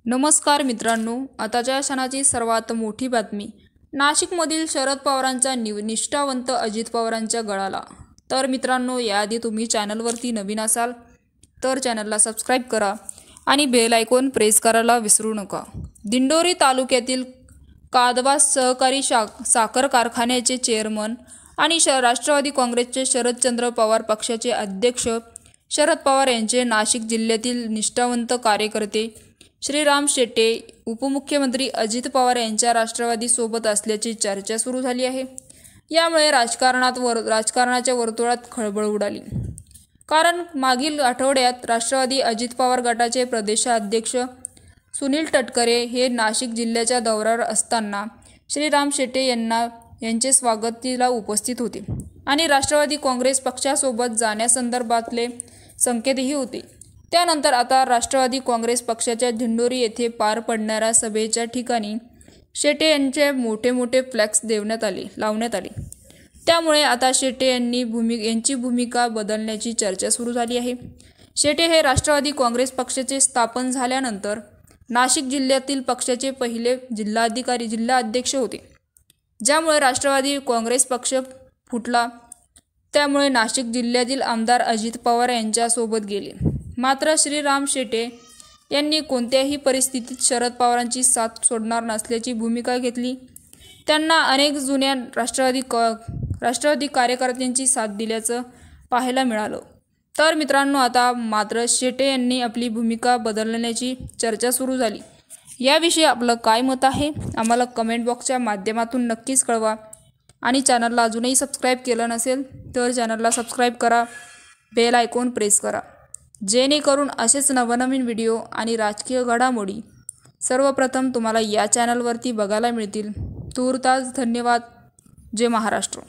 नमस्कार मित्रांनो, आताच्या क्षणाची सर्वात मोठी बातमी. नाशिकमधील शरद पवारांचा निष्ठावंत अजित पवारांच्या गळाला. तर मित्रांनो, याआधी तुम्ही चॅनलवरती नवीन असाल तर चॅनलला सबस्क्राईब करा आणि बेल आयकॉन प्रेस करायला विसरू नका. दिंडोरी तालुक्यातील कादवा सहकारी साखर कारखान्याचे चेअरमन आणि राष्ट्रवादी काँग्रेसचे शरदचंद्र पवार पक्षाचे अध्यक्ष शरद पवार यांचे नाशिक जिल्ह्यातील निष्ठावंत कार्यकर्ते श्रीराम शेटे उपमुख्यमंत्री अजित पवार यांच्या राष्ट्रवादी सोबत असल्याची चर्चा सुरू झाली आहे. यामुळे राजकारणाच्या वर्तुळात खळबळ उडाली. कारण मागील आठवड्यात राष्ट्रवादी अजित पवार गटाचे प्रदेशाध्यक्ष सुनील तटकरे हे नाशिक जिल्ह्याच्या दौऱ्यावर असताना श्रीराम शेटे यांचे स्वागतीला उपस्थित होते आणि राष्ट्रवादी काँग्रेस पक्षासोबत जाण्यासंदर्भातले संकेतही होते. त्यानंतर आता राष्ट्रवादी काँग्रेस पक्षाच्या दिंडोरी येथे पार पडणाऱ्या सभेच्या ठिकाणी शेटे यांचे मोठे फ्लॅक्स लावण्यात आले. त्यामुळे आता शेटे यांची भूमिका बदलण्याची चर्चा सुरू झाली आहे. शेटे हे राष्ट्रवादी काँग्रेस पक्षाचे स्थापन झाल्यानंतर नाशिक जिल्ह्यातील पक्षाचे पहिले जिल्हाध्यक्ष होते. ज्यामुळे राष्ट्रवादी काँग्रेस पक्ष फुटला. त्यामुळे नाशिक जिल्ह्यातील आमदार अजित पवार यांच्यासोबत गेले. मात्र श्रीराम शेटे यांनी कोणत्याही परिस्थितीत शरद पवारांची साथ सोडणार नसल्याची भूमिका घेतली. त्यांना अनेक जुन्या राष्ट्रवादी कार्यकर्त्यांची साथ दिल्याचं पाहायला मिळालं. तर मित्रांनो, आता मात्र शेटे यांनी आपली भूमिका बदलण्याची चर्चा सुरू झाली. याविषयी आपलं काय मत आहे आम्हाला कमेंट बॉक्सच्या माध्यमातून नक्कीच कळवा. आणि चॅनलला अजूनही सबस्क्राईब केलं नसेल तर चॅनलला सबस्क्राईब करा, बेल आयकॉन प्रेस करा, जेणेकरून असेच नवनवीन व्हिडिओ आणि राजकीय घडामोडी सर्वप्रथम तुम्हाला या चॅनलवरती बघायला मिळतील. तूर्तास धन्यवाद. जय महाराष्ट्र.